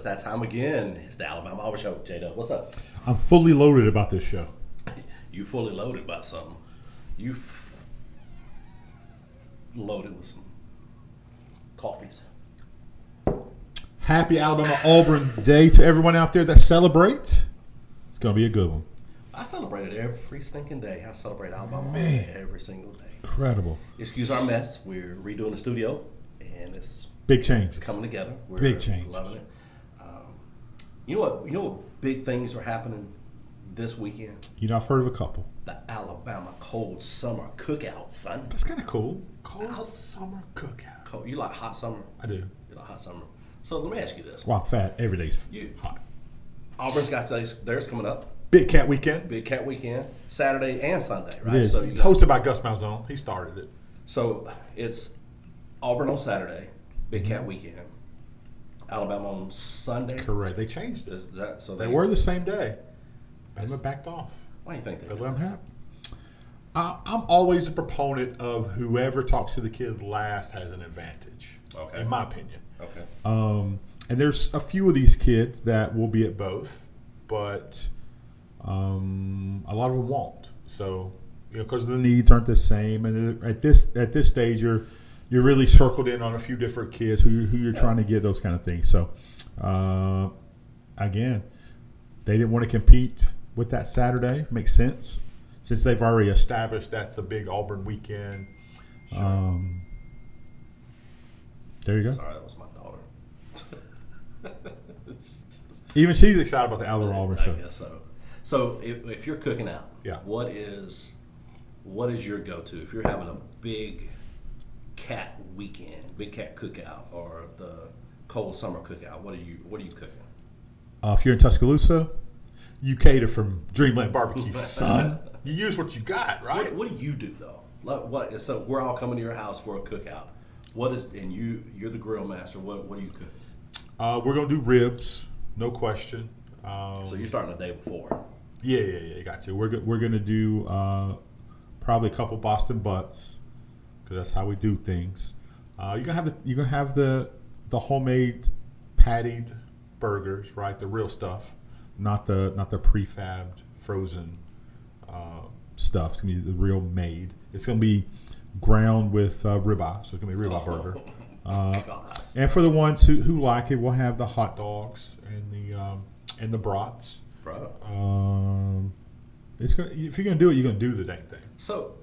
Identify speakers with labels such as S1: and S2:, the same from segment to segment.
S1: that time again. It's the Alabama Auburn Show. J-Dub, what's up?
S2: I'm fully loaded about this show.
S1: You fully loaded about something. You loaded with some coffees.
S2: Happy Alabama Auburn Day to everyone out there that celebrates. It's going to be a good one.
S1: I celebrate it every stinking day. I celebrate Alabama Day every single day.
S2: Incredible.
S1: Excuse our mess. We're redoing the studio, and it's
S2: Big changes.
S1: coming together. We're
S2: Big changes.
S1: loving it. You know what big things are happening this weekend?
S2: You know, I've heard of a couple.
S1: The Alabama Cold Summer Cookout, son.
S2: That's kind of cool. Cold summer cookout.
S1: Cold. You like hot summer?
S2: I do.
S1: You like hot summer. So let me ask you this.
S2: Well, I'm fat. Every day's hot.
S1: Auburn's got theirs coming up.
S2: Big Cat Weekend.
S1: Big Cat Weekend, Saturday and Sunday, right?
S2: It is.
S1: So you got,
S2: Hosted by Gus Malzone. He started it.
S1: so it's Auburn on Saturday, Big Cat Weekend, Alabama on Sunday.
S2: Correct. They changed it.
S1: Is that so?
S2: They were the same day. Bama backed off.
S1: Why do you think they
S2: They
S1: did?
S2: let them happen. I'm always a proponent of whoever talks to the kids last has an advantage.
S1: Okay.
S2: In my opinion.
S1: Okay.
S2: And there's a few of these kids that will be at both, but a lot of them won't. So, because the needs aren't the same, and at this stage, you're really circled in on a few different kids who you're trying to get those kind of things. So, again, they didn't want to compete with that Saturday. Makes sense since they've already established that's a big Auburn weekend.
S1: Sure.
S2: There you go.
S1: Sorry, that was my daughter.
S2: Even she's excited about the Alabama Auburn
S1: I
S2: show.
S1: guess so. So if you're cooking out,
S2: Yeah.
S1: what is your go-to if you're having a big cat weekend, big cat cookout, or the cold summer cookout? What are you cooking?
S2: If you're in Tuscaloosa, you cater from Dreamland Barbecue, son. You use what you got, right?
S1: What do you do though? What? So we're all coming to your house for a cookout. What is? And you're the grill master. What are you cooking?
S2: We're gonna do ribs, no question.
S1: So you're starting the day before.
S2: Yeah. You got to. We're gonna do probably a couple Boston butts because that's how we do things. You're gonna have the homemade pattied burgers, right? The real stuff, not the prefabbed frozen stuff. It's gonna be the real made. It's gonna be ground with ribeye, so it's gonna be a ribeye burger.
S1: Gosh.
S2: And for the ones who like it, we'll have the hot dogs and the brats.
S1: Bro.
S2: It's gonna, if you're gonna do it, you're gonna do the dang thing.
S1: So,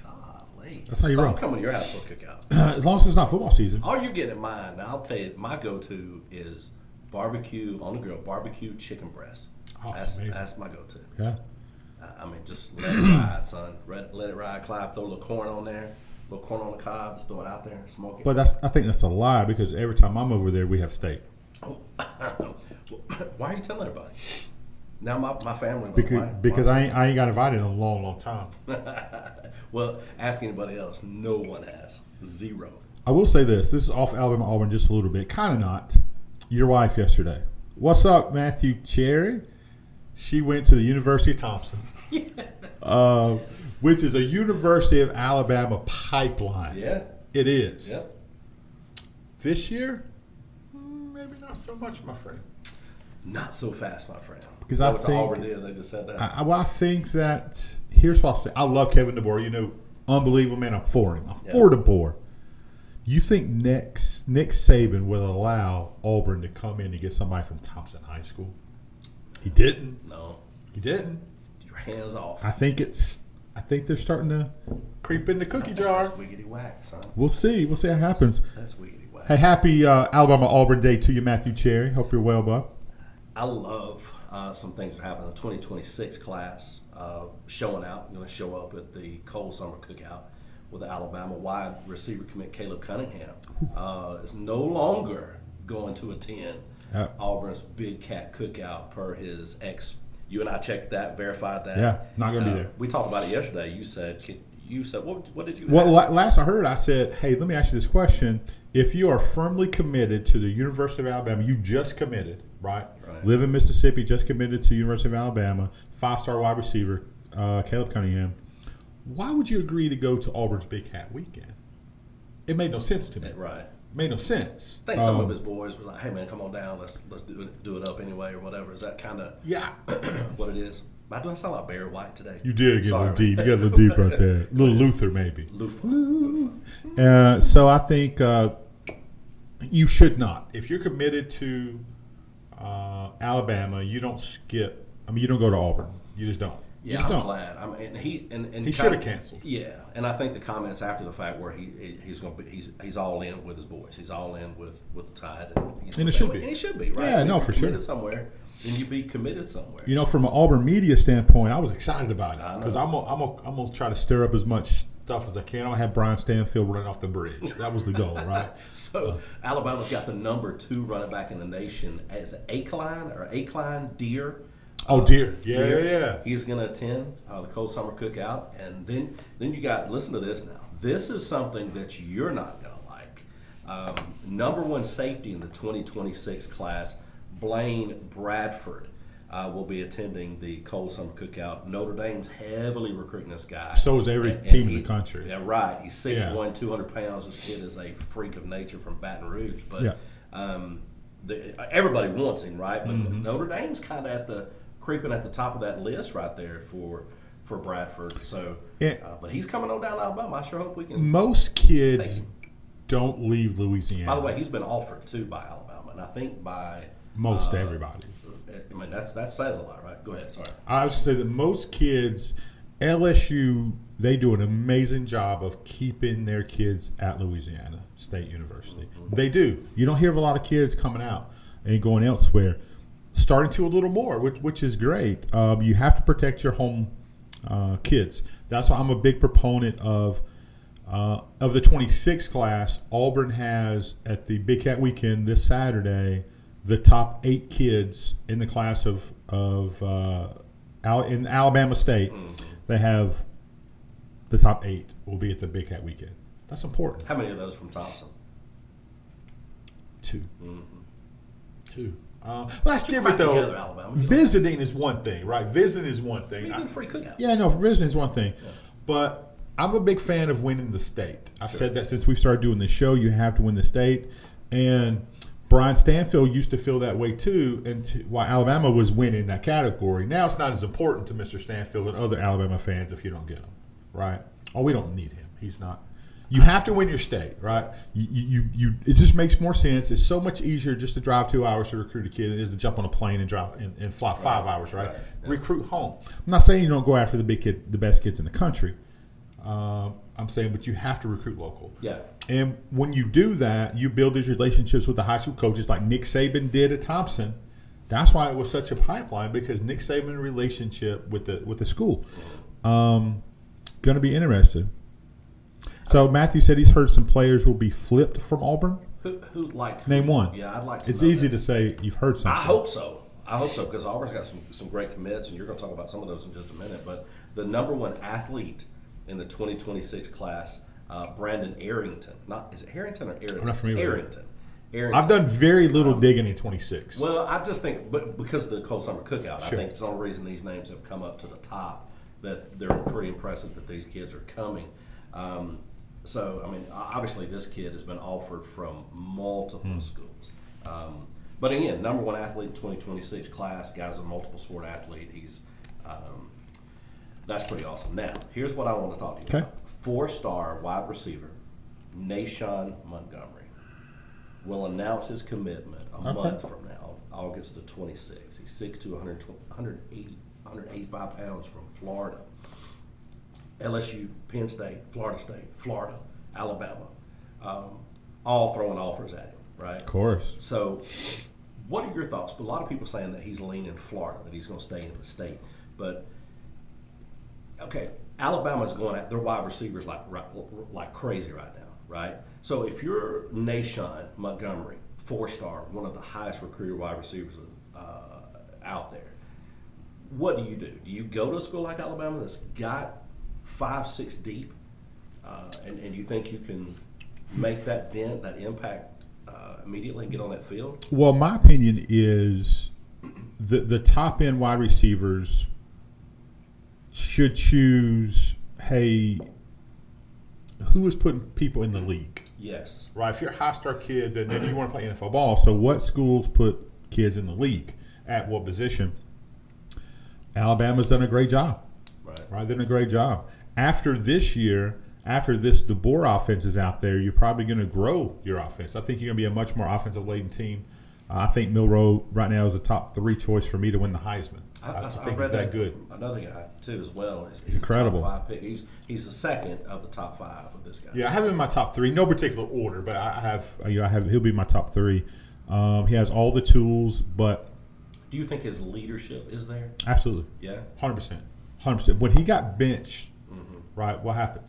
S1: golly.
S2: That's how you roll.
S1: I'm coming to your house for a cookout.
S2: As long as it's not football season.
S1: All you're getting in mind, now I'll tell you, my go-to is barbecue on the grill, barbecue chicken breast.
S2: Oh, that's amazing.
S1: That's my go-to.
S2: Yeah.
S1: I mean, just let it ride, son. Let it ride. Clive, throw a little corn on there, a little corn on the cob, just throw it out there, smoke it.
S2: But I think that's a lie because every time I'm over there, we have steak.
S1: Oh. Why are you telling everybody? Now my family.
S2: Because I ain't got invited in a long, long time.
S1: Well, ask anybody else. No one has. Zero.
S2: I will say this. This is off Alabama Auburn just a little bit. Kind of not. Your wife yesterday. What's up, Matthew Cherry? She went to the University of Thompson.
S1: Yes.
S2: Which is a University of Alabama pipeline.
S1: Yeah.
S2: It is.
S1: Yep.
S2: This year, maybe not so much, my friend.
S1: Not so fast, my friend.
S2: Because I
S1: what
S2: think
S1: Auburn did, they just said that.
S2: I think that here's what I'll say. I love Kevin DeBoer. Unbelievable man. I'm for him. I'm for DeBoer. You think Nick Saban will allow Auburn to come in and get somebody from Thompson High School? He didn't.
S1: No.
S2: He didn't.
S1: Your hands off.
S2: I think they're starting to creep in the cookie jar.
S1: That's wiggity whack, son.
S2: We'll see. We'll see how it happens.
S1: That's wiggity whack.
S2: Hey, happy Alabama Auburn Day to you, Matthew Cherry. Hope you're well, bud.
S1: I love some things that happen in the 2026 class showing out. Going to show up at the cold summer cookout with the Alabama wide receiver commit Caleb Cunningham. Is no longer going to attend Auburn's Big Cat Cookout per his ex. You and I checked that, verified that.
S2: Yeah, not going to be there.
S1: We talked about it yesterday. You said what did you
S2: Well,
S1: ask?
S2: last I heard, I said, hey, let me ask you this question. If you are firmly committed to the University of Alabama, you just committed, right? Live in Mississippi, just committed to University of Alabama, 5-star wide receiver, Caleb Cunningham. Why would you agree to go to Auburn's Big Cat Weekend? It made no sense to me.
S1: Right.
S2: made no sense.
S1: I think some of his boys were like, "Hey man, come on down. Let's do it up anyway, or whatever." Is that kind of what it is? Do I sound like Barry White today?
S2: You did get a little
S1: Sorry.
S2: deep. You got a little deep right there. Little Luther, maybe.
S1: Luther.
S2: So I think you should not. If you're committed to Alabama, you don't skip. I mean, you don't go to Auburn. You just don't.
S1: Yeah,
S2: I'm
S1: glad. I mean, he
S2: should have canceled.
S1: Yeah, and I think the comments after the fact where he's all in with his boys. He's all in with the Tide,
S2: and it should be.
S1: And he should be, right?
S2: Yeah,
S1: if
S2: no,
S1: you're
S2: for sure.
S1: committed somewhere, then you be committed somewhere.
S2: You know, from an Auburn media standpoint, I was excited about it
S1: I know.
S2: because I'm gonna try to stir up as much stuff as I can. I don't have Brian Stanfield running off the bridge. That was the goal, right?
S1: So Alabama's got the number 2 running back in the nation as Akline Deer.
S2: Oh, dear. Yeah.
S1: He's going to attend the Cold Summer Cookout. And then you got, listen to this now. This is something that you're not going to like. Number 1 safety in the 2026 class, Blaine Bradford, will be attending the Cold Summer Cookout. Notre Dame's heavily recruiting this guy.
S2: So is every team in the country.
S1: Yeah, right. He's 6'1", 200 pounds. This kid is a freak of nature from Baton Rouge. But everybody wants him, right? But Notre Dame's kind of creeping at the top of that list right there for Bradford. So, but he's coming on down to Alabama. I sure hope we can.
S2: Most kids don't leave Louisiana.
S1: By the way, he's been offered too by Alabama, and I think by
S2: most everybody.
S1: I mean, that says a lot, right? Go ahead. Sorry.
S2: I was going to say that most kids, LSU, they do an amazing job of keeping their kids at Louisiana State University. They do. You don't hear of a lot of kids coming out and going elsewhere. Starting to a little more, which is great. You have to protect your home kids. That's why I'm a big proponent of the 26 class. Auburn has at the Big Cat Weekend this Saturday the top 8 kids in the class in Alabama State. They have the top 8 will be at the Big Cat Weekend. That's important.
S1: How many of those from Thompson?
S2: 2. 2. Well, that's different though.
S1: Together, Alabama.
S2: Visiting is one thing, right? Visiting is one thing.
S1: You get a free cookout.
S2: Yeah, no, visiting is one thing. Yeah. But I'm a big fan of winning the state. I've said that since we started doing this show. You have to win the state. And Brian Stanfield used to feel that way too, and while Alabama was winning that category. Now it's not as important to Mr. Stanfield and other Alabama fans if you don't get him, right? Oh, we don't need him. He's not. You have to win your state, right? It just makes more sense. It's so much easier just to drive 2 hours to recruit a kid than it is to jump on a plane and drive and fly 5 hours, right? Yeah. Recruit home. I'm not saying you don't go after the big kids, the best kids in the country. I'm saying, but you have to recruit local.
S1: Yeah.
S2: And when you do that, you build these relationships with the high school coaches like Nick Saban did at Thompson. That's why it was such a pipeline, because Nick Saban's relationship with the school. Going to be interesting. So Matthew said he's heard some players will be flipped from Auburn.
S1: Who
S2: name one?
S1: Yeah, I'd like to.
S2: It's
S1: know
S2: easy
S1: that.
S2: to say you've heard something.
S1: I hope so because Auburn's got some great commits, and you're going to talk about some of those in just a minute. But the number 1 athlete in the 2026 class, Brandon Arrington. Is it Harrington or Arrington?
S2: I'm not familiar.
S1: Arrington.
S2: I've done very little digging in 26.
S1: Well, I just think, but because of the Cold Summer Cookout,
S2: Sure.
S1: I think it's the only reason these names have come up to the top, that they're pretty impressive that these kids are coming. So, I mean, obviously this kid has been offered from multiple schools. But again, number 1 athlete in 2026 class, guy's a multiple sport athlete. He's that's pretty awesome. Now, here's what I want to talk to you about. 4-star wide receiver, Nashawn Montgomery, will announce his commitment a month from now, August the 26th. He's 6'2", 185 pounds from Florida. LSU, Penn State, Florida, Alabama, all throwing offers at him, right? Of
S2: course.
S1: So what are your thoughts? A lot of people saying that he's leaning Florida, that he's going to stay in the state. But, okay, Alabama's going at their wide receivers like crazy right now, right? So if you're Nashawn Montgomery, 4-star, one of the highest recruited wide receivers out there, what do? Do you go to a school like Alabama that's got 5-6 deep, and you think you can make that dent, that impact immediately and get on that field?
S2: Well, my opinion is the top end wide receivers should choose, hey, who is putting people in the league?
S1: Yes.
S2: Right. If you're a high star kid, then you want to play NFL ball. So what schools put kids in the league at what position? Alabama's done a great job. Right. Done a great job. After this year, after this DeBoer offense is out there, you're probably going to grow your offense. I think you're going to be a much more offensive laden team. I think Milroe right now is a top 3 choice for me to win the Heisman. I think he's that good.
S1: Another guy too as well.
S2: He's incredible.
S1: Top 5 pick. He's the second of the top 5 of this guy.
S2: Yeah, I have him in my top 3, no particular order, but I have he'll be my top 3. He has all the tools, but
S1: do you think his leadership is there?
S2: Absolutely.
S1: Yeah.
S2: 100%. When he got benched, right? What happened?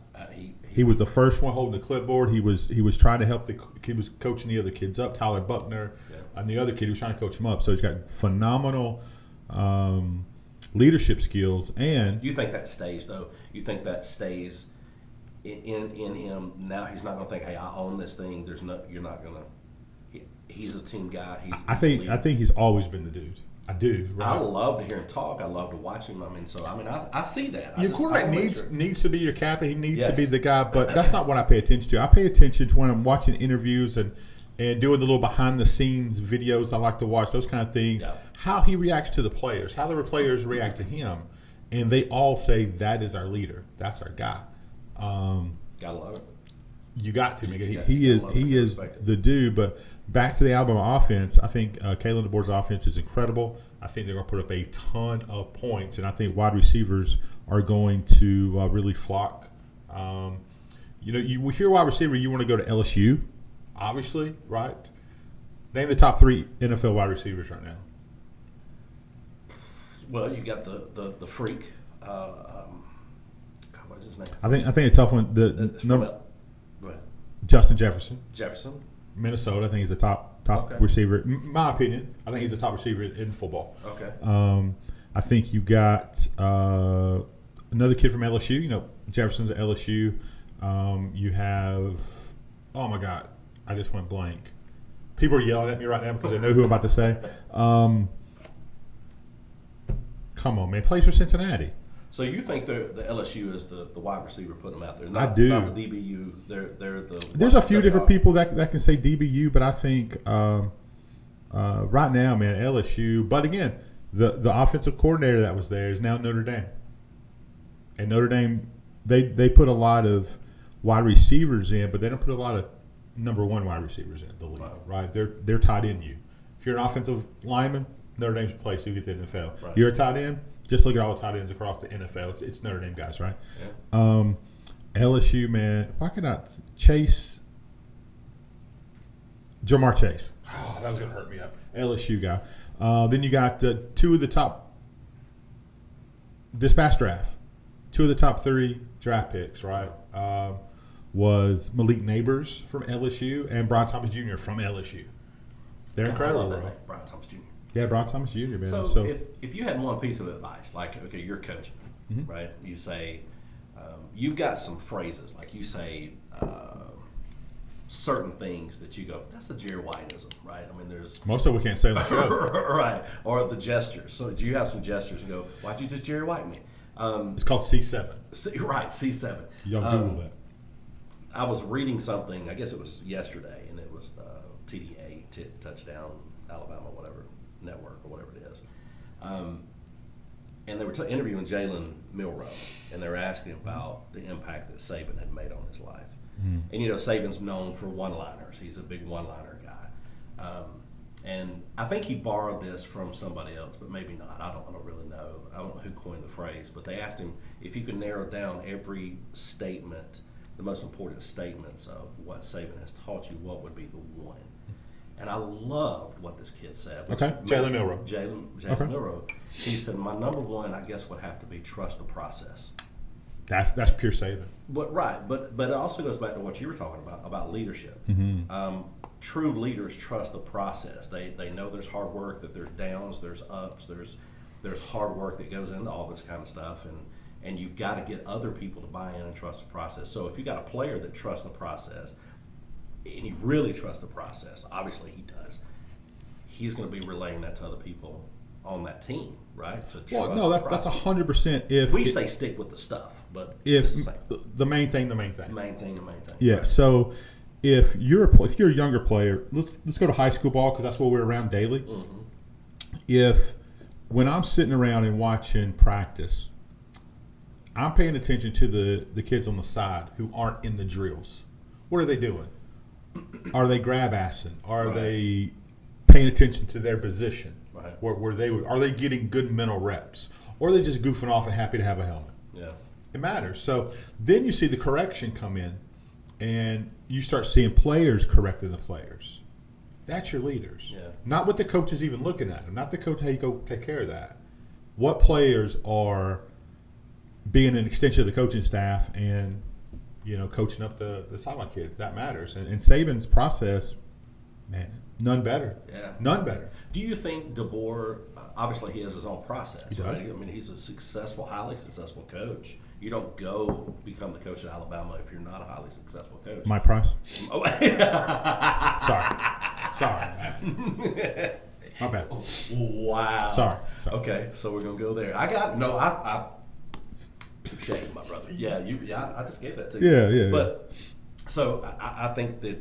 S2: He was the first one holding the clipboard. He was trying to help he was coaching the other kids up, Tyler Buckner, and the other kid. He was trying to coach him up. So he's got phenomenal leadership skills. And
S1: you think that stays though? You think that stays in him now? He's not going to think, "Hey, I own this thing." You're not going to. He's a team guy.
S2: I think he's always been the dude. I do. Right?
S1: I love to hear him talk. I love to watch him. I see that.
S2: Your quarterback needs to be your captain. He needs to be the guy, but that's not what I pay attention to. I pay attention to when I'm watching interviews and doing the little behind the scenes videos. I like to watch those kind of things. Yeah. How he reacts to the players, how the players react to him, and they all say that is our leader. That's our guy.
S1: Gotta love it.
S2: You got to, because he is the dude. But back to the Alabama offense, I think Kalen DeBoer's offense is incredible. I think they're going to put up a ton of points, and I think wide receivers are going to really flock. If you're a wide receiver, you want to go to LSU, obviously, right? Name the top 3 NFL wide receivers right now.
S1: Well, you got the freak. God, what is his name?
S2: I think a tough one.
S1: Go ahead.
S2: Justin Jefferson.
S1: Minnesota.
S2: I think he's the top receiver. My opinion, I think he's the top receiver in football.
S1: Okay.
S2: I think you got another kid from LSU. Jefferson's at LSU. You have, oh my God, I just went blank. People are yelling at me right now because they know who I'm about to say. Come on, man. Plays for Cincinnati.
S1: So you think the LSU is the wide receiver putting them out there?
S2: I do.
S1: Not the DBU. They're the.
S2: There's a few different people that can say DBU, but I think right now, man, LSU. But again, the offensive coordinator that was there is now Notre Dame, and Notre Dame they put a lot of wide receivers in, but they don't put a lot of number 1 wide receivers in the league. Wow. Right? They're tight end you. If you're an offensive lineman, Notre Dame's the place you get the NFL. Right. You're a tight end. Just look at all the tight ends across the NFL. It's Notre Dame guys, right? Yeah. LSU, man. Why cannot Chase? Jamar Chase. Oh, that was going to hurt me up. LSU guy. Then you got 2 of the top this past draft. 2 of the top 3 draft picks, right? Was Malik Neighbors from LSU and Brian Thomas Jr. from LSU. They're incredible, bro.
S1: Brian Thomas Jr.
S2: Yeah, Brian Thomas Jr., man.
S1: So if you had one piece of advice, like, okay, you're coaching, right? You say, you've got some phrases, like you say certain things that you go, that's a Jerry Whiteism, right? I mean, there's...
S2: Most of it we can't say on the show.
S1: Right. Or the gestures. So do you have some gestures and go, why'd you just Jerry White me?
S2: It's called C7.
S1: C7.
S2: Y'all Google that.
S1: I was reading something, I guess it was yesterday, and it was the TDA, Touchdown Alabama, whatever, network or whatever it is. And they were interviewing Jalen Milroe, and they were asking about the impact that Saban had made on his life. And, Saban's known for one-liners. He's a big one-liner guy. And I think he borrowed this from somebody else, but maybe not. I don't really know. I don't know who coined the phrase, but they asked him if you could narrow down every statement, the most important statements of what Saban has taught you, what would be the one? And I loved what this kid said.
S2: Okay, Jalen Milroe.
S1: Jalen Milroe. He said, my number 1, I guess, would have to be trust the process.
S2: That's pure Saban.
S1: But it also goes back to what you were talking about leadership. True leaders trust the process. They know there's hard work, that there's downs, there's ups, there's hard work that goes into all this kind of stuff, and you've got to get other people to buy in and trust the process. So if you got a player that trusts the process, and he really trusts the process, obviously he does, he's going to be relaying that to other people on that team, right? To trust
S2: that's 100%. If
S1: we say stick with the stuff, but
S2: if the main thing.
S1: Main thing.
S2: Yeah.
S1: Right.
S2: So if you're a younger player, let's go to high school ball because that's what we're around daily.
S1: Mm-hmm.
S2: If when I'm sitting around and watching practice, I'm paying attention to the kids on the side who aren't in the drills. What are they doing? Are they grab assing? Are they paying attention to their position?
S1: Right.
S2: Are they getting good mental reps? Or are they just goofing off and happy to have a helmet?
S1: Yeah.
S2: It matters. So then you see the correction come in, and you start seeing players correcting the players. That's your leaders.
S1: Yeah.
S2: Not what the coach is even looking at. Not the coach, how you go take care of that. What players are being an extension of the coaching staff and, coaching up the sideline kids. That matters. And Saban's process, man, none better.
S1: Yeah.
S2: None better.
S1: Do you think DeBoer, obviously he has his own process,
S2: He does.
S1: right? I mean, he's a successful, highly successful coach. You don't go become the coach at Alabama if you're not a highly successful coach.
S2: My price.
S1: Oh.
S2: Sorry. My bad.
S1: Wow.
S2: Sorry.
S1: Okay, so we're gonna go there. Touche, my brother. Yeah, I just gave that to you.
S2: Yeah.
S1: But so I think that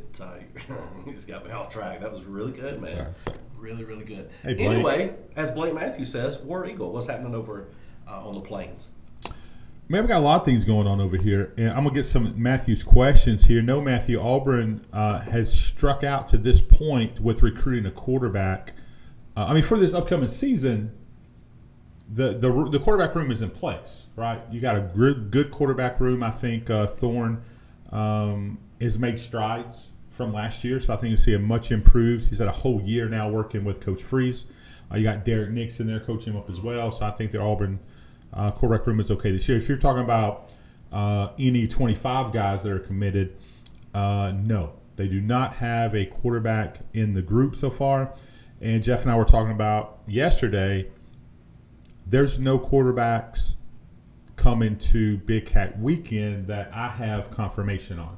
S1: you just got me off track. That was really good, man.
S2: Sorry.
S1: Really, really good.
S2: Hey, Blake.
S1: Anyway, as Blake Matthews says, War Eagle. What's happening over on the plains?
S2: Man, we got a lot of things going on over here, and I'm gonna get some Matthew's questions here. No, Matthew, Auburn has struck out to this point with recruiting a quarterback. For this upcoming season, the quarterback room is in place, right? You got a good quarterback room. I think Thorne has made strides from last year, so I think you'll see a much improved. He's had a whole year now working with Coach Freeze. You got Derek Nixon there coaching him up as well, so I think the Auburn quarterback room is okay this year. If you're talking about any 25 guys that are committed, no, they do not have a quarterback in the group so far. And Jeff and I were talking about yesterday, there's no quarterbacks coming to Big Cat Weekend that I have confirmation on.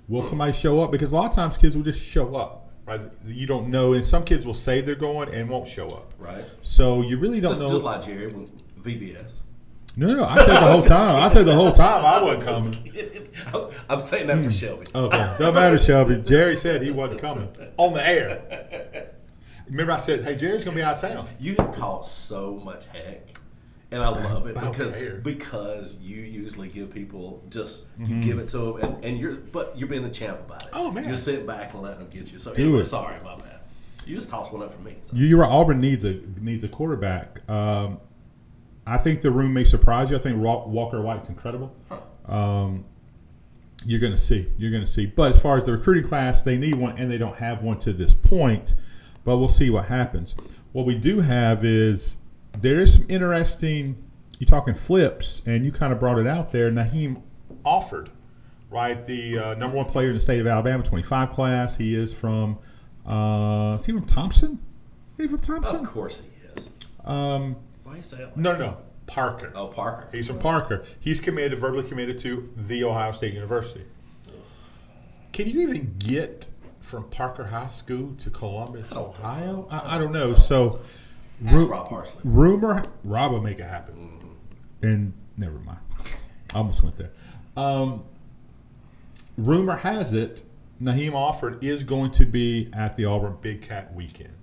S2: Will somebody show up? Because a lot of times kids will just show up, right? You don't know, and some kids will say they're going and won't show up.
S1: Right.
S2: So you really don't know.
S1: Just like Jerry with VBS.
S2: No. I said the whole time I wasn't coming.
S1: I'm saying that for Shelby.
S2: Okay. Doesn't matter, Shelby. Jerry said he wasn't coming on the air. Remember I said, hey, Jerry's going to be out of town.
S1: You have caught so much heck, and I love it because you usually give people you give it to them, and you're being a champ about it.
S2: Oh, man.
S1: You're sitting back and letting them get you. So sorry about that. You just tossed one up for me. So.
S2: You're right. Auburn needs a quarterback. I think the room may surprise you. I think Walker White's incredible.
S1: Huh.
S2: You're going to see. But as far as the recruiting class, they need one, and they don't have one to this point. But we'll see what happens. What we do have is there is some interesting. You're talking flips, and you kind of brought it out there. Naheem offered, right? The number one player in the state of Alabama, 25 class. He is from. Is he from Thompson? Is he from Thompson?
S1: Of course he is.
S2: Why
S1: you say it?
S2: No. Parker.
S1: Oh, Parker.
S2: He's from Parker. He's verbally committed to The Ohio State University. Can you even get from Parker High School to Columbus, Ohio? I don't know. So,
S1: Rob Parsley.
S2: Rob will make it happen. Mm-hmm. And never mind. I almost went there. Rumor has it, Naheem Offord is going to be at the Auburn Big Cat Weekend.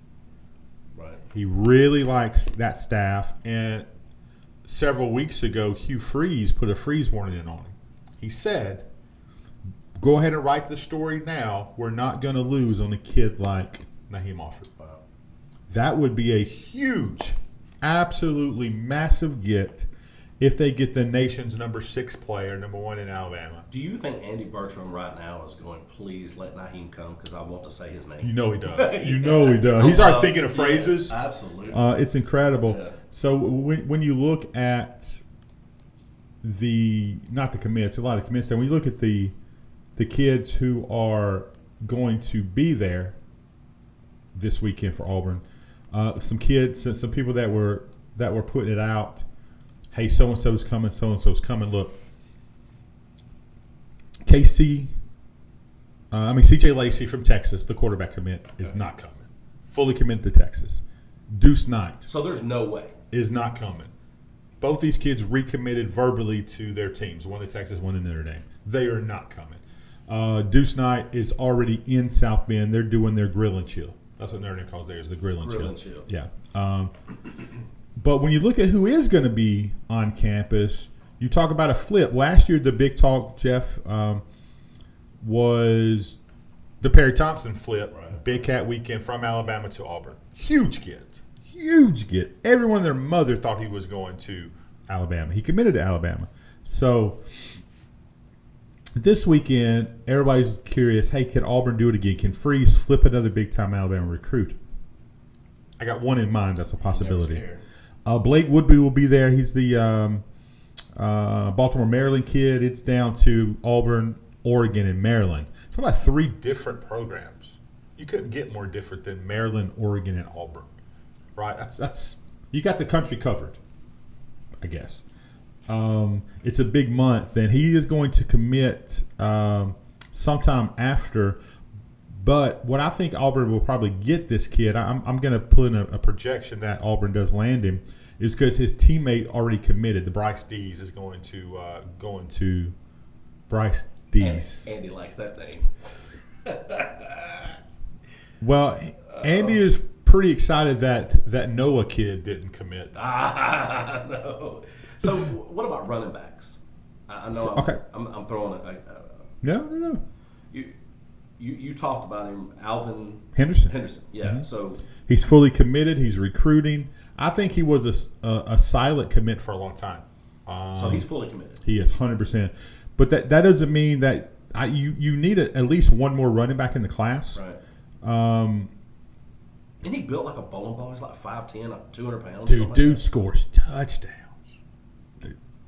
S1: Right.
S2: He really likes that staff. And several weeks ago, Hugh Freeze put a freeze warning in on him. He said, go ahead and write the story now. We're not going to lose on a kid like Naheem Offord.
S1: Wow.
S2: That would be a huge, absolutely massive get if they get the nation's number 6 player, number 1 in Alabama.
S1: Do you think Andy Bertram right now is going, please let Naheem come because I want to say his name?
S2: You know he does. He does. He's already thinking of phrases.
S1: Yeah, absolutely.
S2: It's incredible.
S1: Yeah.
S2: So when you look at not the commits, a lot of commits there. When you look at the kids who are going to be there this weekend for Auburn, some kids, some people that were putting it out. Hey, so and so's coming. So and so's coming. Look, CJ Lacey from Texas, the quarterback commit, is not coming. Fully committed to Texas. Deuce Knight.
S1: So there's no way.
S2: Is not coming. Both these kids recommitted verbally to their teams, one to Texas, one to Notre Dame. They are not coming. Deuce Night is already in South Bend. They're doing their grill and chill. That's what Nerdy calls theirs, the grill and chill. Yeah. But when you look at who is going to be on campus, you talk about a flip. Last year, the big talk, Jeff, was the Perry Thompson flip. Right. Big Cat Weekend from Alabama to Auburn. Huge kids. Huge kid. Everyone and their mother thought he was going to Alabama. He committed to Alabama. So this weekend, everybody's curious, hey, can Auburn do it again? Can Freeze flip another big-time Alabama recruit? I got one in mind. That's a possibility. Blake Woodby will be there. He's the Baltimore, Maryland kid. It's down to Auburn, Oregon, and Maryland. It's about 3 different programs. You couldn't get more different than Maryland, Oregon, and Auburn. Right? That's you got the country covered, I guess. It's a big month, and he is going to commit sometime after. But what I think Auburn will probably get this kid, I'm going to put in a projection that Auburn does land him, is because his teammate already committed. The Bryce Dees is going to Bryce Dees.
S1: Andy likes that name.
S2: Well, Andy is pretty excited that Noah kid didn't commit.
S1: No. So what about running backs? I know I'm throwing a
S2: No.
S1: You talked about him, Alvin
S2: Henderson.
S1: Yeah. Mm-hmm. So
S2: he's fully committed. He's recruiting. I think he was a silent commit for a long time.
S1: So he's fully committed.
S2: He is 100%. But that doesn't mean that you need at least one more running back in the class.
S1: Right. And he built like a bowling ball. He's like 5'10", like 200 pounds.
S2: Dude scores touchdowns.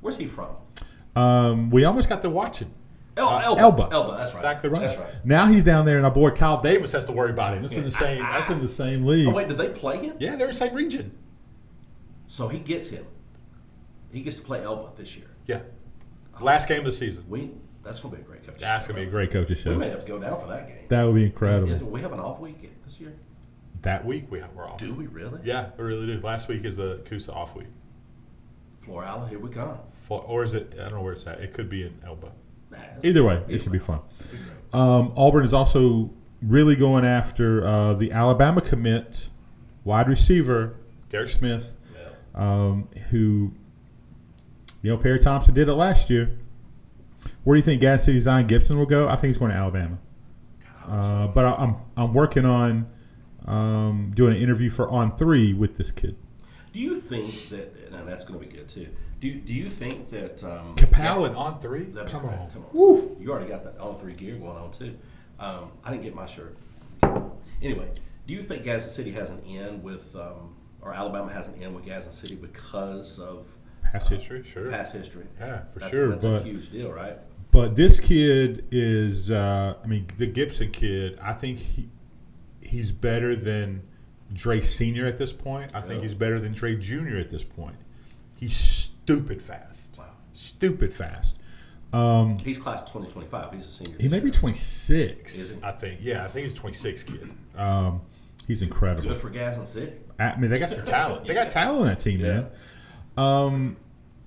S1: Where's he from?
S2: We almost got to watch him.
S1: Elba. That's right.
S2: Exactly right.
S1: That's right.
S2: Now he's down there, and our boy Kyle Davis has to worry about him. That's in the same. That's in the same league.
S1: Oh wait, did they play him?
S2: Yeah, they're in the same region.
S1: So he gets him. He gets to play Elba this year.
S2: Yeah. Last game of the season.
S1: That's going to be a great coach.
S2: That's going to be a great coach's show.
S1: We may have to go down for that game.
S2: That would be incredible.
S1: We have an off week this year?
S2: That week we're off.
S1: Do we really?
S2: Yeah, we really do. Last week is the Coosa off week.
S1: Florala, here we come.
S2: Or is it? I don't know where it's at. It could be in Elba.
S1: Either
S2: way, it should be fun. Auburn is also really going after the Alabama commit wide receiver Derek Smith, who Perry Thompson did it last year. Where do you think Gas City Zion Gibson will go? I think he's going to Alabama. But I'm working on doing an interview for On 3 with this kid.
S1: Do you think that? Now that's going to be good too. Do you think that
S2: Capel and On 3? Come on.
S1: Woo. You already got that On 3 gear going on too. I didn't get my shirt. Anyway, do you think Gadsden City has an in with, or Alabama has an in with Gadsden City because of
S2: past history? Sure.
S1: Past history.
S2: Yeah, sure.
S1: That's a huge deal, right?
S2: But this kid is, the Gibson kid. I think he's better than Dre Sr. at this point. I think he's better than Dre Jr. at this point. He's stupid fast.
S1: Wow.
S2: Stupid fast.
S1: He's class 2025. He's a senior.
S2: He may be 26.
S1: Is he?
S2: I think. Yeah, I think he's a 26 kid. He's incredible.
S1: Good for Gadsden City.
S2: They got some talent. They got talent on that team, man.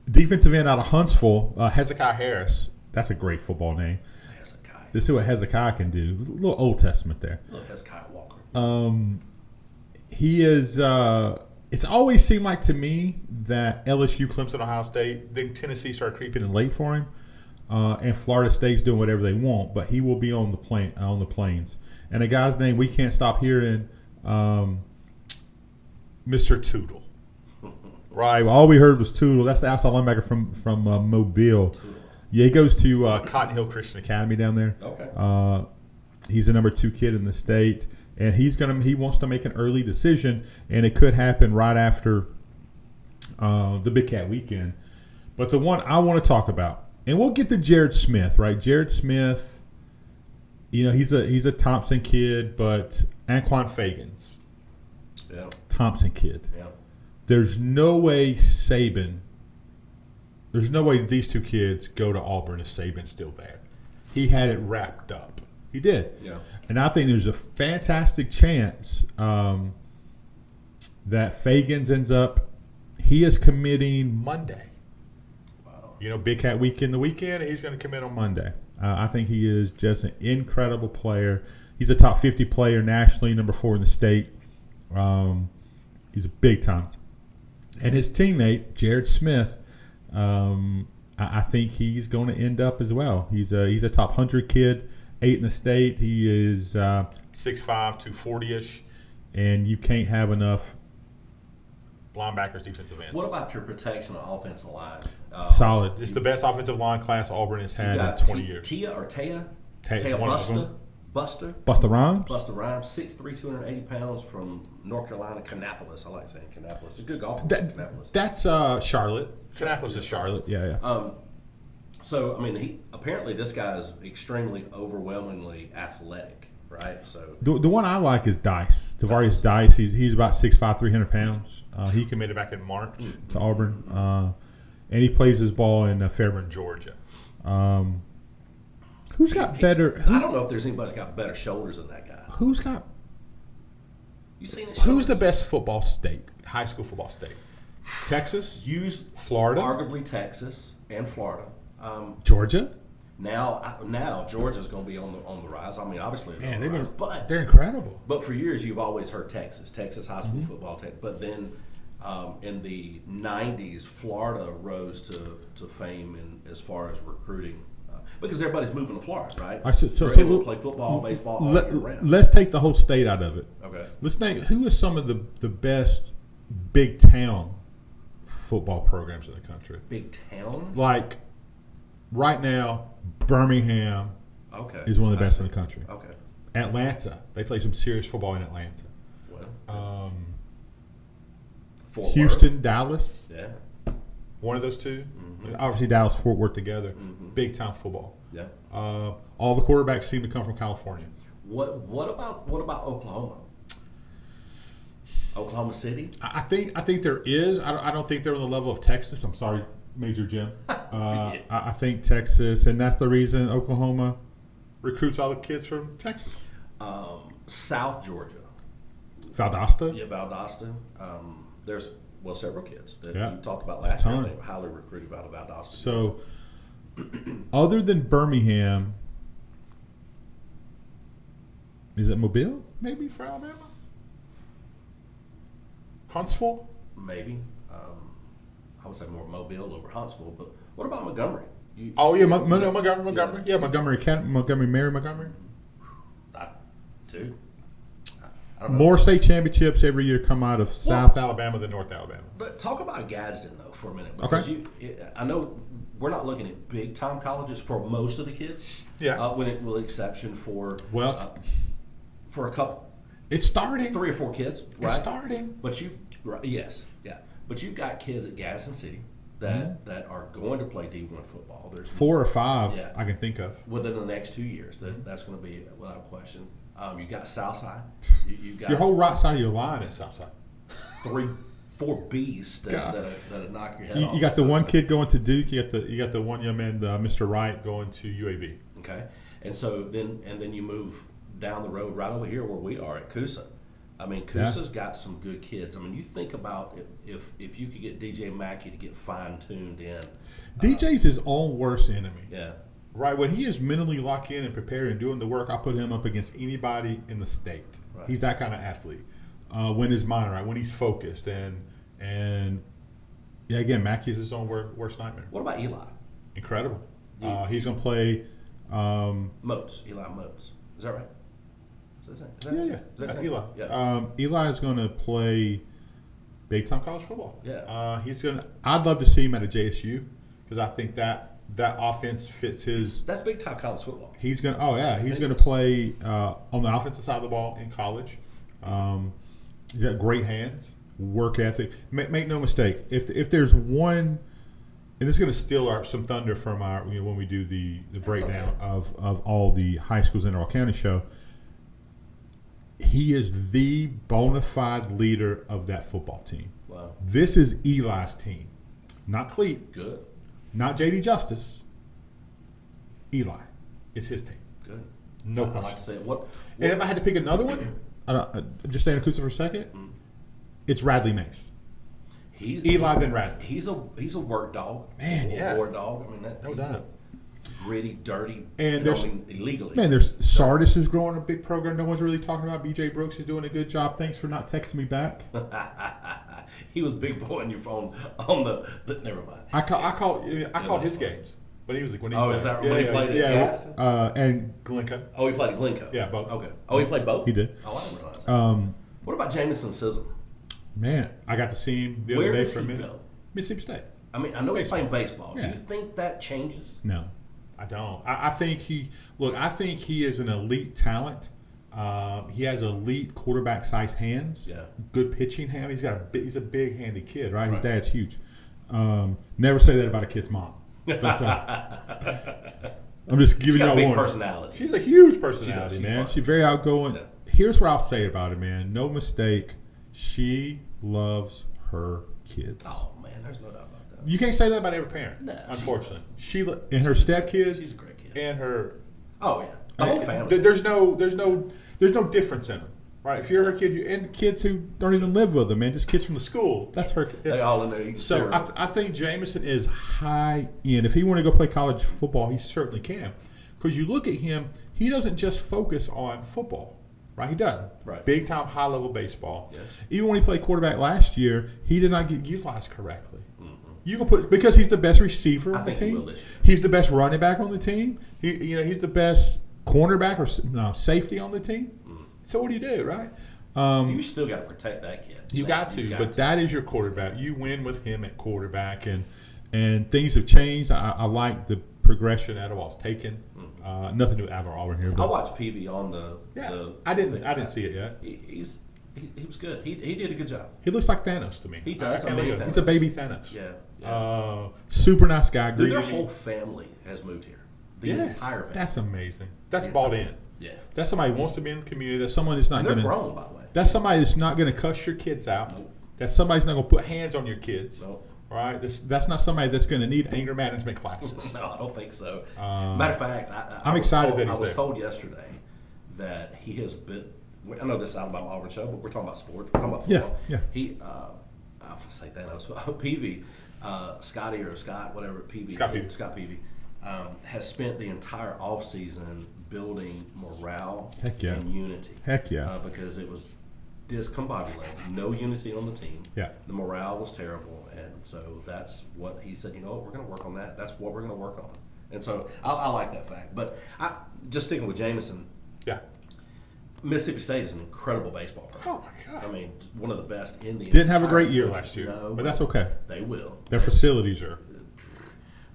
S2: Defensive end out of Huntsville, Hezekiah Harris. That's a great football name.
S1: Hezekiah.
S2: Let's see what Hezekiah can do. A little Old Testament there.
S1: Look, Hezekiah Walker.
S2: He is. It's always seemed like to me that LSU, Clemson, Ohio State, then Tennessee started creeping in late for him, and Florida State's doing whatever they want. But he will be on the plains. And a guy's name we can't stop hearing, Mr. Tootle. Right. Well, all we heard was Tootle. That's the outside linebacker from Mobile.
S1: Tootle.
S2: Yeah, he goes to Cotton Hill Christian Academy down there.
S1: Okay.
S2: He's the number 2 kid in the state. And he wants to make an early decision, and it could happen right after the Big Cat Weekend. But the one I want to talk about, and we'll get to Jared Smith, right? Jared Smith, he's a Thompson kid, but Anquan Fagans, Thompson kid.
S1: Yeah.
S2: There's no way Saban. There's no way these 2 kids go to Auburn if Saban's still there. He had it wrapped up. He did.
S1: Yeah.
S2: And I think there's a fantastic chance that Fagans ends up. He is committing Monday.
S1: Wow.
S2: Big Cat Weekend the weekend. He's going to commit on Monday. I think he is just an incredible player. He's a top 50 player nationally, number 4 in the state. He's a big time. And his teammate, Jared Smith, I think he's going to end up as well. He's a top 100 kid, 8 in the state. He is 6'5", 240-ish, and you can't have enough linebackers, defensive ends.
S1: What about your protection on offensive line?
S2: Solid. It's the best offensive line class Auburn has had in 20 years.
S1: Taya Buster
S2: Rhymes?
S1: Buster Rhymes, 6'3", 280 pounds from North Carolina, Kannapolis. I like saying Kannapolis. It's a good golf. Kannapolis.
S2: That's Charlotte. Kannapolis is Charlotte. Yeah.
S1: So, I mean, apparently this guy is extremely overwhelmingly athletic, right? So
S2: the one I like is Dice. Tavarius Dice. He's about 6'5", 300 pounds. He committed back in March to Auburn. And he plays his ball in Fairburn, Georgia. Who's got better?
S1: I don't know if there's anybody's got better shoulders than that guy.
S2: Who's got?
S1: You seen his
S2: Who's
S1: shoulders?
S2: the best football state? High school football state? Texas, Florida,
S1: arguably Texas and Florida.
S2: Georgia.
S1: Now Georgia's going to be on the rise. I mean, obviously
S2: they're incredible.
S1: But for years you've always heard Texas high school football. But then in the '90s, Florida rose to fame in as far as recruiting. Because everybody's moving to Florida, right?
S2: So
S1: they're able to play football, baseball all year round.
S2: Let's take the whole state out of it.
S1: Okay.
S2: Let's name who is some of the best big town football programs in the country.
S1: Big town?
S2: Like right now, Birmingham is one of the best in the country.
S1: Okay.
S2: Atlanta, they play some serious football in Atlanta.
S1: Well,
S2: Houston, Dallas.
S1: Yeah.
S2: One of those two. Obviously, Dallas, Fort Worth together. Big time football.
S1: Yeah.
S2: All the quarterbacks seem to come from California.
S1: What about Oklahoma? Oklahoma City?
S2: I think there is. I don't think they're on the level of Texas. I'm sorry, Major Jim. I think Texas, and that's the reason Oklahoma recruits all the kids from Texas.
S1: South Georgia.
S2: Valdosta?
S1: Yeah, Valdosta. There's several kids that you talked about
S2: It's
S1: last year.
S2: ton.
S1: They were highly recruited out of Valdosta.
S2: So, other than Birmingham, is it Mobile? Maybe for Alabama. Huntsville?
S1: Maybe. I would say more Mobile over Huntsville. But what about Montgomery?
S2: Montgomery. Yeah, Montgomery, Mary Montgomery.
S1: Dude. I don't know.
S2: More state championships every year come out of South Alabama than North Alabama.
S1: But talk about Gadsden, though, for a minute. Because I know we're not looking at big-time colleges for most of the kids.
S2: Yeah.
S1: With exception for for a couple.
S2: It's starting.
S1: 3 or 4 kids, right?
S2: It's starting.
S1: But But you've got kids at Gadsden City that are going to play D1 football. There's
S2: 4 or 5 I can think of.
S1: within the next 2 years. That's going to be without question. You got Southside. You got
S2: Your whole right side of your line is Southside.
S1: 3, 4 beasts that knock your head off.
S2: You got the one kid going to Duke. You got the one young man, Mr. Wright, going to UAB.
S1: Okay, and so then you move down the road right over here where we are at Coosa. I mean, Coosa's got some good kids. I mean, you think about if you could get DJ Mackey to get fine-tuned in.
S2: DJ's his own worst enemy.
S1: Yeah.
S2: Right, when he is mentally locked in and prepared and doing the work, I put him up against anybody in the state.
S1: Right.
S2: He's that kind of athlete. When his mind right, when he's focused, and again, Mackey is his own worst nightmare.
S1: What about Eli?
S2: Incredible. He's gonna play.
S1: Moats, Eli Moats. Is that right? Is that
S2: Yeah.
S1: Is that his name?
S2: Eli.
S1: Yeah.
S2: Eli is gonna play big time college football.
S1: Yeah.
S2: He's gonna. I'd love to see him at a JSU because I think that offense fits his.
S1: That's big time college football.
S2: He's gonna. Oh yeah, he's gonna play on the offensive side of the ball in college. He's got great hands, work ethic. Make no mistake. If there's one, and this is gonna steal some thunder from our when we do the breakdown of all the high schools in our county show. He is the bona fide leader of that football team.
S1: Wow.
S2: This is Eli's team, not Cleet.
S1: Good.
S2: Not J.D. Justice. Eli. It's his team.
S1: Good.
S2: No
S1: I
S2: question.
S1: like to say it. What
S2: And if I had to pick another one, just staying in Coosa for a second, it's Radley Mace.
S1: he's
S2: Eli then Radley.
S1: He's a work dog.
S2: Man, yeah.
S1: A war dog. I mean
S2: No doubt.
S1: gritty, dirty,
S2: And there's
S1: illegally.
S2: Man, there's Sardis is growing a big program. No one's really talking about. BJ Brooks is doing a good job. Thanks for not texting me back.
S1: He was big boy on your phone on the. But never mind.
S2: I called his games, but he was like when he.
S1: Oh,
S2: played.
S1: is that when he played at Gaston?
S2: And Glencoe.
S1: Oh, he played at Glencoe.
S2: Yeah, both.
S1: Okay. Oh, he played both.
S2: He did.
S1: Oh, I didn't realize that. What about Jameson Sissom?
S2: Man, I got to see him the other
S1: Where
S2: day
S1: does
S2: for a
S1: he
S2: minute.
S1: go?
S2: Mississippi State.
S1: I mean, I know he's playing baseball.
S2: Yeah.
S1: Do you think that changes?
S2: No, I don't. I think I think he is an elite talent. He has elite quarterback size hands.
S1: Yeah.
S2: Good pitching hand. He's a big handy kid, right? His
S1: Right.
S2: dad's huge. Never say that about a kid's mom. That's I'm just giving
S1: She's got
S2: y'all
S1: a big
S2: one.
S1: personality.
S2: She's a huge personality,
S1: She's
S2: man.
S1: fun.
S2: She's very outgoing.
S1: Yeah.
S2: Here's what I'll say about it, man. No mistake. She loves her kids.
S1: Oh man, there's no doubt about that.
S2: You can't say that about every parent.
S1: No,
S2: unfortunately, she and her stepkids.
S1: She's a great kid.
S2: And her.
S1: Oh yeah, the whole family.
S2: There's no difference in them, right? If you're her kid, and kids who don't even live with them, man, just kids from the school. That's her kid.
S1: They all in there eating
S2: So
S1: cereal.
S2: I think Jameson is high end. If he want to go play college football, he certainly can. Because you look at him, he doesn't just focus on football, right? He doesn't.
S1: Right.
S2: Big time, high level baseball.
S1: Yes.
S2: Even when he played quarterback last year, he did not get utilized correctly. You can put because he's the best receiver
S1: I
S2: on the
S1: think he
S2: team.
S1: will this year.
S2: He's the best running back on the team. He's the best cornerback or safety on the team. So what do you do, right?
S1: You still got to protect that kid.
S2: You got to, but
S1: to.
S2: that is your quarterback. You win with him at quarterback, and things have changed. I like the progression Adderall's taken. Nothing to do with Auburn here. But
S1: I watched Peavy on the.
S2: I didn't see it yet.
S1: He was good. He did a good job.
S2: He looks like Thanos to me.
S1: He does.
S2: I can't look at him. He's a baby Thanos.
S1: Yeah.
S2: Super nice guy.
S1: Dude, their
S2: greedy.
S1: whole family has moved here. The
S2: Yes,
S1: entire family.
S2: that's amazing. That's
S1: The
S2: bought
S1: entire-
S2: in.
S1: Yeah.
S2: That's somebody who wants to be in the community. That's someone that's not
S1: And they're
S2: going to.
S1: grown, by the way.
S2: That's somebody that's not going to cuss your kids out.
S1: Nope.
S2: That's somebody's not going to put hands on your kids.
S1: Nope.
S2: Right? That's not somebody that's going to need anger management classes.
S1: No, I don't think so. Matter of fact,
S2: I'm excited that he's
S1: I was
S2: there.
S1: told yesterday that he has been. I know this is Alabama Auburn show, but we're talking about sports. We're talking about football.
S2: Yeah.
S1: He, I'll say Thanos, Peavy, Scotty or Scott, whatever, Peavy. Scott Peavy, has spent the entire offseason building morale
S2: Heck yeah.
S1: and unity.
S2: Heck yeah.
S1: Because it was discombobulated, no unity on the team.
S2: Yeah.
S1: The morale was terrible, and so that's what he said. You know what? We're going to work on that. That's what we're going to work on. And so I like that fact. But just sticking with Jameson.
S2: Yeah.
S1: Mississippi State is an incredible baseball program.
S2: Oh, my God.
S1: I mean, one of the best in the.
S2: Didn't have a
S1: entire
S2: great year
S1: country.
S2: last year,
S1: No,
S2: but that's okay.
S1: They will.
S2: Their facilities are.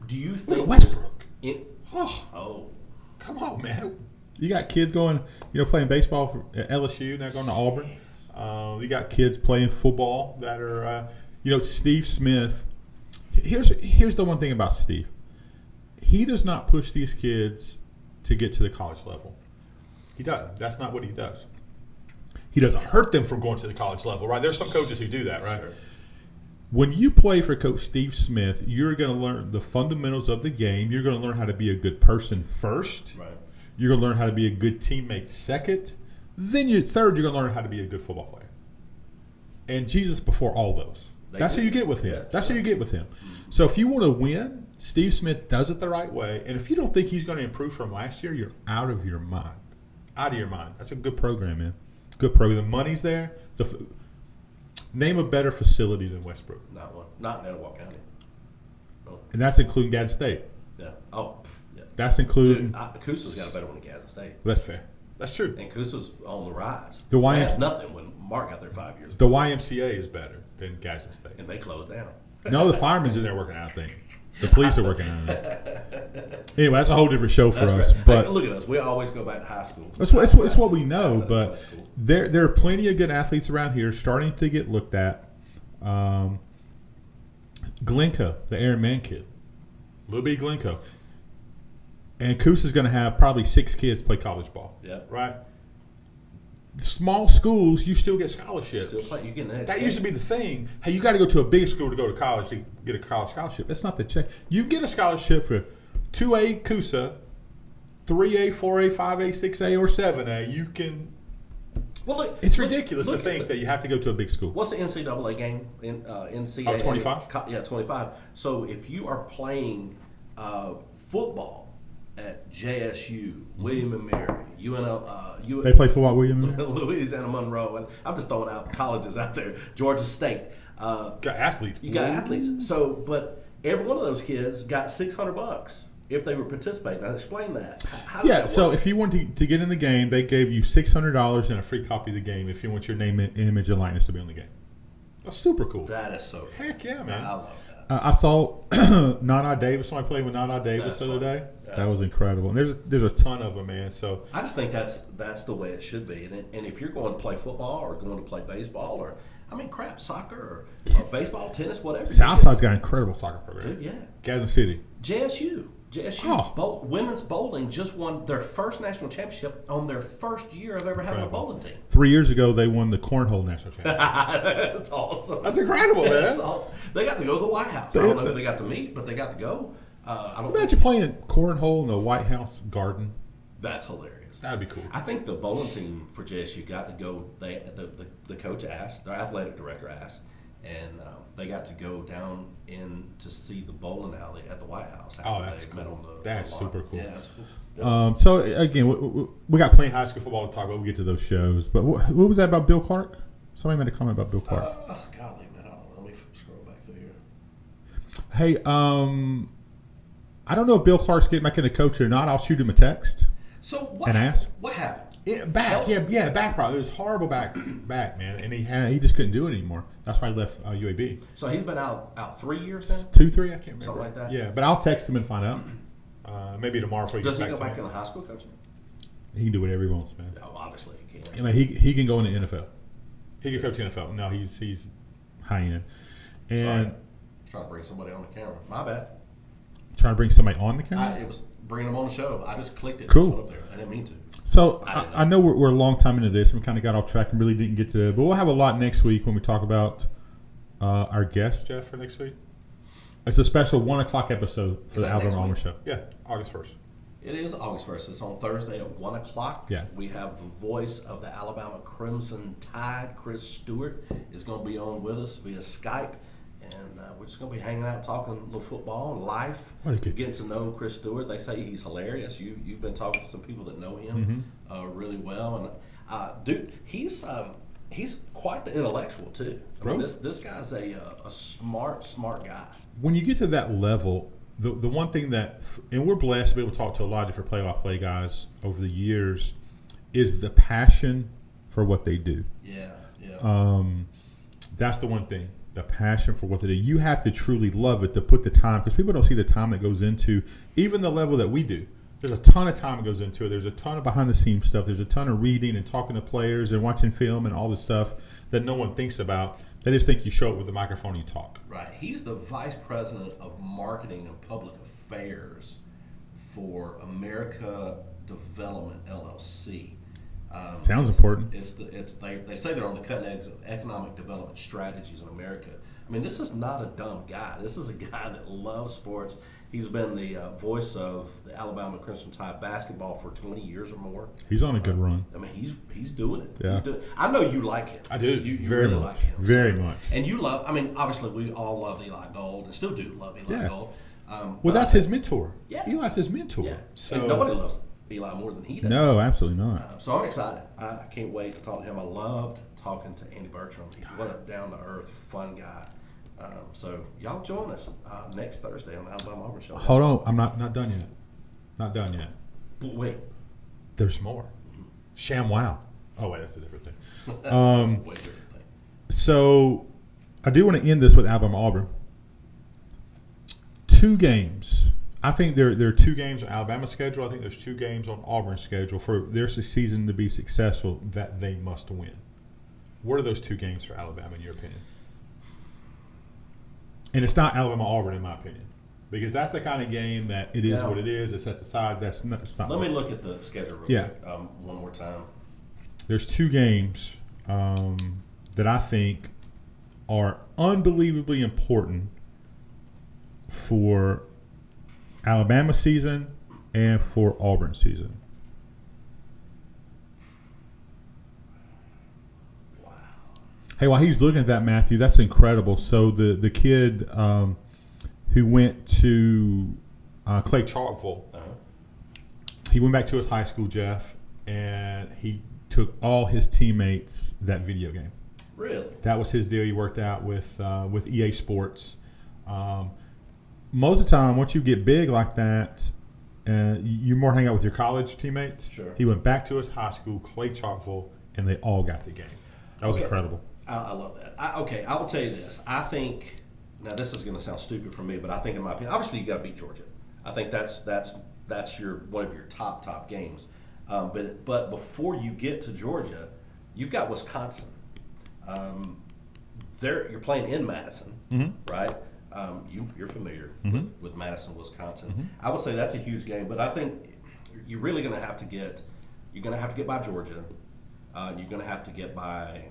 S1: Do you
S2: Look
S1: think
S2: at Westbrook.
S1: Oh,
S2: Come on, man. You got kids going, playing baseball at LSU, now going to Auburn. You got kids playing football that are, Steve Smith. Here's the one thing about Steve. He does not push these kids to get to the college level. He doesn't. That's not what he does. He doesn't hurt them from going to the college level, right? There's some coaches who do that, right?
S1: Sure.
S2: When you play for Coach Steve Smith, you're going to learn the fundamentals of the game. You're going to learn how to be a good person first.
S1: Right.
S2: You're going to learn how to be a good teammate second. Then you're going to learn how to be a good football player. And Jesus before all those. That's who you get with him.
S1: Yeah,
S2: That's
S1: sure.
S2: who you get with him. So if you want to win, Steve Smith does it the right way. And if you don't think he's going to improve from last year, you're out of your mind. Out of your mind. That's a good program, man. Good program. The money's there. Name a better facility than Westbrook.
S1: Not one. Not in Etowah County. No.
S2: And that's including Gadsden State.
S1: Yeah. Oh, yeah.
S2: That's including.
S1: Dude, Coosa's got a better one than Gadsden State.
S2: That's fair. That's true.
S1: And Coosa's on the rise.
S2: The
S1: They
S2: YMCA
S1: had nothing when Mark got there 5 years
S2: The
S1: ago.
S2: YMCA is better than Gadsden State.
S1: And they closed down.
S2: No, the firemen's in there working out, I think. The police are working on it. Anyway, that's a whole different show for
S1: That's
S2: us.
S1: great.
S2: But
S1: Hey, look at us. We always go back to high school.
S2: it's what we know. But
S1: That's cool.
S2: there are plenty of good athletes around here starting to get looked at. Glencoe, the Aaron Mann kid. Little B Glencoe. And Coos is going to have probably 6 kids play college ball.
S1: Yeah.
S2: Right? Small schools, you still get scholarships.
S1: Still play. You get an
S2: That used to be the thing. Hey, you got to go to a big school to go to college to get a college scholarship. That's not the check. You get a scholarship for 2A Coosa, 3A, 4A, 5A, 6A, or 7A. You can.
S1: Well, look,
S2: It's ridiculous to
S1: look
S2: think that you have to go to a big school.
S1: What's the NCAA game? NCAA?
S2: Oh, 25?
S1: Yeah, 25. So if you are playing football at JSU, William and Mary, UNL,
S2: They play football at William and Mary?
S1: Louisiana Monroe, and I'm just throwing out the colleges out there. Georgia State.
S2: Got athletes.
S1: You got athletes. So, but every one of those kids got $600 if they were participating. Now, explain that. How does that
S2: So
S1: work?
S2: if you want to get in the game, they gave you $600 and a free copy of the game if you want your name, image, and likeness to be on the game. That's super cool.
S1: That is so cool.
S2: Heck yeah, man.
S1: I love that.
S2: I saw Nana Davis. Somebody played with Nana Davis the other day. That was incredible. And there's a ton of them, man. So
S1: I just think that's the way it should be. And if you're going to play football or going to play baseball or, soccer or baseball, tennis, whatever.
S2: Southside's got an incredible soccer program.
S1: Dude, yeah.
S2: Gadsden City.
S1: JSU.
S2: Oh.
S1: Women's bowling just won their first national championship on their first year of ever having a bowling team.
S2: 3 years ago, they won the Cornhole National Championship.
S1: That's awesome.
S2: That's incredible, man.
S1: That's awesome. They got to go to the White House. I don't know if they got to meet, but they got to go.
S2: Imagine playing Cornhole in the White House garden.
S1: That's hilarious.
S2: That'd be cool.
S1: I think the bowling team for JSU got to go. The coach asked, their athletic director asked, and they got to go down in to see the bowling alley at the White House.
S2: Oh, that's cool. That's super cool.
S1: Yeah, that's cool.
S2: So again, we got plenty of high school football to talk about. We'll get to those shows. But what was that about Bill Clark? Somebody made a comment about Bill Clark.
S1: Golly, man, I don't know. Let me scroll back through here.
S2: Hey, I don't know if Bill Clark's getting back into coaching or not. I'll shoot him a text.
S1: So what?
S2: And ask.
S1: What happened?
S2: Back problem. It was horrible back, man, and he just couldn't do it anymore. That's why he left UAB.
S1: So he's been out 3 years then?
S2: 2, 3, I can't remember.
S1: Something like that?
S2: Yeah, but I'll text him and find out. Maybe tomorrow before he
S1: Does
S2: gets
S1: he
S2: back
S1: go
S2: to
S1: back
S2: me.
S1: into high school coaching?
S2: He can do whatever he wants, man.
S1: Oh, obviously he can.
S2: I mean, he can go in the NFL. He can coach the NFL. No, he's high end. And
S1: Sorry. Trying to bring somebody on the camera. My bad.
S2: trying to bring somebody on the camera.
S1: It was bringing them on the show. I just clicked it.
S2: Cool.
S1: Up there. I didn't mean to.
S2: So
S1: I
S2: I know we're a long time into this, and we kind of got off track and really didn't get to. But we'll have a lot next week when we talk about our guest, Jeff, for next week. It's a special 1:00 episode for
S1: Is
S2: the
S1: that
S2: Auburn
S1: next
S2: Auburn
S1: week?
S2: show. Yeah, August 1st.
S1: It is August 1st. It's on Thursday at 1:00.
S2: Yeah.
S1: We have the voice of the Alabama Crimson Tide, Chris Stewart, is going to be on with us via Skype. And we're just going to be hanging out, talking a little football and life,
S2: What a good
S1: getting to know Chris Stewart. They say he's hilarious. You've been talking to some people that know him really well. And, dude, he's quite the intellectual, too. I mean,
S2: Really?
S1: this guy's a smart guy.
S2: When you get to that level, the one thing that, and we're blessed to be able to talk to a lot of different play-by-play guys over the years, is the passion for what they do.
S1: Yeah.
S2: That's the one thing. The passion for what they do. You have to truly love it to put the time, because people don't see the time that goes into even the level that we do. There's a ton of time that goes into it. There's a ton of behind-the-scenes stuff. There's a ton of reading and talking to players and watching film and all this stuff that no one thinks about. They just think you show up with the microphone and you talk.
S1: Right. He's the vice president of marketing and public affairs for America Development LLC.
S2: Sounds important.
S1: They say they're on the cutting edge of economic development strategies in America. I mean, this is not a dumb guy. This is a guy that loves sports. He's been the voice of the Alabama Crimson Tide basketball for 20 years or more.
S2: He's on a good run.
S1: I mean, he's doing it.
S2: Yeah.
S1: I know you like him.
S2: I do.
S1: You
S2: very
S1: really
S2: much.
S1: like him.
S2: Very much.
S1: And you love, I mean, obviously we all love Eli Gold and still do love Eli
S2: Yeah.
S1: Gold.
S2: Well, that's his mentor.
S1: Yeah.
S2: Eli's his mentor.
S1: Yeah.
S2: So
S1: And nobody loves Eli more than he does.
S2: No, absolutely not.
S1: So I'm excited. I can't wait to talk to him. I loved talking to Andy Bertram. What a down-to-earth, fun guy. So y'all join us next Thursday on the Alabama Auburn Show.
S2: Hold on. I'm not done yet. Not done yet.
S1: But wait.
S2: There's more. Sham Wow. Oh, wait, that's a different thing.
S1: That's a way different thing.
S2: So I do want to end this with Alabama Auburn. 2 games. I think there are 2 games on Alabama's schedule. I think there's 2 games on Auburn's schedule for their season to be successful that they must win. What are those 2 games for Alabama in your opinion? And it's not Alabama-Auburn in my opinion, because that's the kind of game that it is what it is. It's set aside. It's not.
S1: Let me look at the schedule real quick one more time.
S2: There's 2 games that I think are unbelievably important for Alabama season and for Auburn season.
S1: Wow.
S2: Hey, while he's looking at that, Matthew, that's incredible. So the kid who went to Clay Chalkville He went back to his high school, Jeff, and he took all his teammates that video game.
S1: Really?
S2: That was his deal. He worked out with EA Sports. Most of the time, once you get big like that, you more hang out with your college teammates.
S1: Sure.
S2: He went back to his high school, Clay Chalkville, and they all got the game. That was incredible.
S1: I love that. I will tell you this. I think, now this is going to sound stupid from me, but I think in my opinion, obviously you got to beat Georgia. I think that's your one of your top games. But before you get to Georgia, you've got Wisconsin. You're playing in Madison, right? You're familiar with Madison, Wisconsin. I would say that's a huge game, but I think you're really going to have to get by Georgia. You're going to have to get by.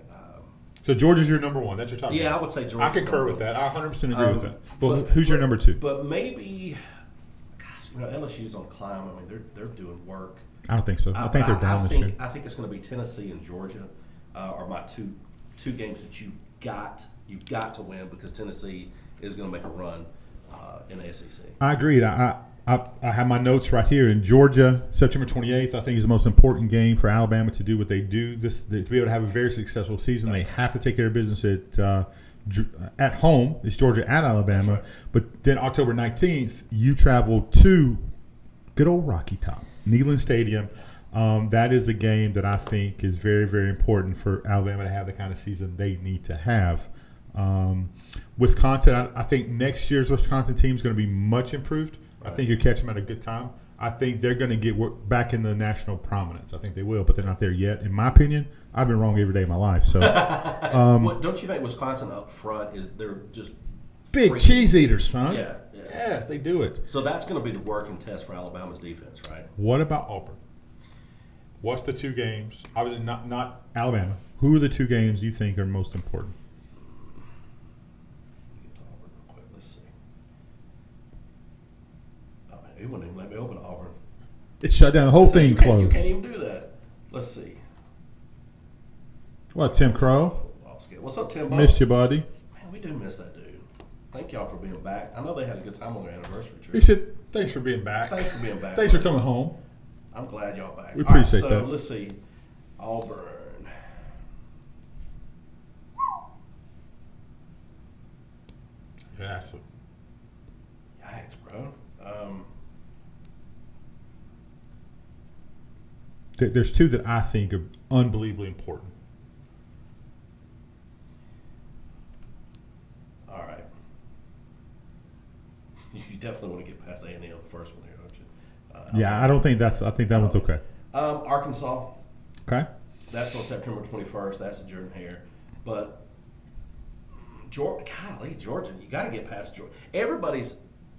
S2: So Georgia's your number one. That's your top.
S1: Yeah,
S2: game.
S1: I would say Georgia.
S2: I concur with that. I 100% agree with that. But who's your number two?
S1: But maybe, gosh, LSU's on climb. I mean, they're doing work.
S2: I don't think so. I think they're down this year.
S1: I think it's going to be Tennessee and Georgia are my two games that you've got to win because Tennessee is going to make a run in the SEC.
S2: I agreed. I have my notes right here. In Georgia, September 28th, I think is the most important game for Alabama to do what they do. To be able to have a very successful season, they have to take care of business at home. It's Georgia at Alabama.
S1: Right.
S2: But then October 19th, you travel to good old Rocky Top, Neyland Stadium. That is a game that I think is very, very important for Alabama to have the kind of season they need to have. Wisconsin, I think next year's Wisconsin team is going to be much improved. Right. I think you're catching them at a good time. I think they're going to get back in the national prominence. I think they will, but they're not there yet. In my opinion, I've been wrong every day of my life. So,
S1: don't you think Wisconsin up front they're just
S2: big cheese eaters, son?
S1: Yeah.
S2: Yes, they do it.
S1: So that's going to be the working test for Alabama's defense, right?
S2: What about Auburn? What's the two games? Obviously, not Alabama. Who are the two games you think are most important?
S1: Let's see. Oh, man, it wouldn't even let me open Auburn.
S2: It shut down. The whole thing closed.
S1: You can't even do that. Let's see.
S2: What, Tim Crow?
S1: What's up, Tim?
S2: Missed you, buddy.
S1: Man, we do miss that dude. Thank y'all for being back. I know they had a good time on their anniversary trip.
S2: He said, "Thanks for being back.
S1: Thanks for being back.
S2: Thanks for coming home."
S1: I'm glad y'all back.
S2: We appreciate
S1: that.
S2: that.
S1: So let's see. Auburn.
S2: Yeah,
S1: Yikes, bro.
S2: There's two that I think are unbelievably important.
S1: All right. You definitely want to get past A&M the first one here, don't you?
S2: I don't think that's. I think that one's okay.
S1: Arkansas.
S2: Okay.
S1: That's on September 21st. That's at Jordan Hare. But Georgia, you got to get past Georgia. Everybody's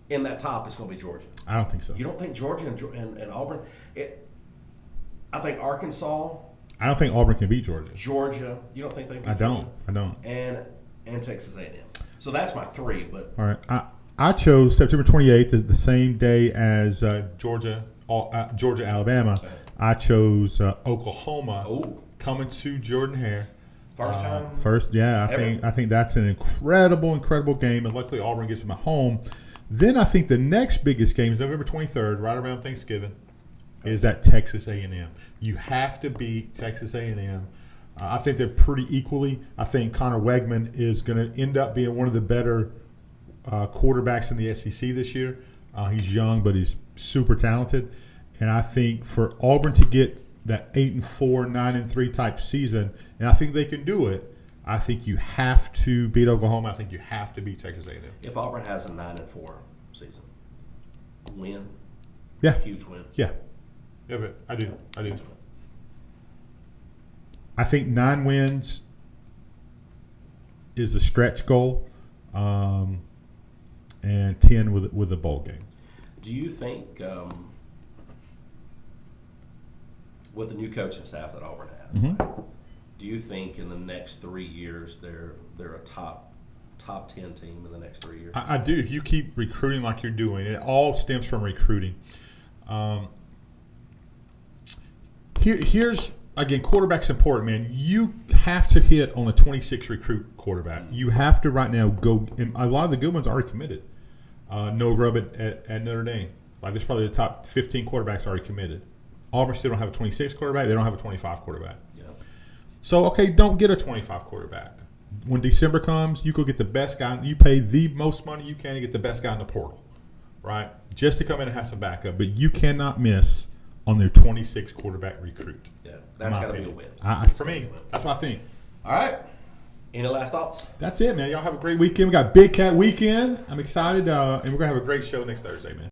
S1: in that top is going to be Georgia.
S2: I don't think so.
S1: You don't think Georgia and Auburn? I think Arkansas.
S2: I don't think Auburn can beat Georgia.
S1: Georgia. You don't think they can beat
S2: I
S1: Georgia?
S2: don't.
S1: And Texas A&M. So that's my three. But
S2: all right, I chose September 28th, the same day as Georgia, Alabama.
S1: Okay.
S2: I chose Oklahoma coming to Jordan Hare.
S1: First time.
S2: I think that's an incredible game, and luckily Auburn gets them at home. Then I think the next biggest game is November 23rd, right around Thanksgiving, is that Texas A&M. You have to beat Texas A&M. I think they're pretty equally. I think Connor Wegman is going to end up being one of the better quarterbacks in the SEC this year. He's young, but he's super talented. And I think for Auburn to get that 8-4, 9-3 type season, and I think they can do it, I think you have to beat Oklahoma. I think you have to beat Texas A&M.
S1: If Auburn has a 9-4 season, win.
S2: Yeah.
S1: Huge win.
S2: Yeah, but I do. I think 9 wins is a stretch goal, and 10 with a bowl game.
S1: Do you think, with the new coaching staff that Auburn has, right, do you think in the next 3 years they're a top 10 team in the next 3 years?
S2: I do. If you keep recruiting like you're doing, it all stems from recruiting. Here's again, quarterback's important, man. You have to hit on a 26 recruit quarterback. You have to right now go. And a lot of the good ones are already committed. No Grubb at Notre Dame. Like there's probably the top 15 quarterbacks already committed. Auburn still don't have a 26 quarterback. They don't have a 25 quarterback.
S1: Yeah.
S2: So, okay, don't get a 25 quarterback. When December comes, you go get the best guy. You pay the most money you can to get the best guy in the portal, right? Just to come in and have some backup. But you cannot miss on their 26 quarterback recruit.
S1: Yeah, that's got to be a win.
S2: For me, that's what I think.
S1: All right. Any last thoughts?
S2: That's it, man. Y'all have a great weekend. We got Big Cat Weekend. I'm excited, and we're going to have a great show next Thursday, man.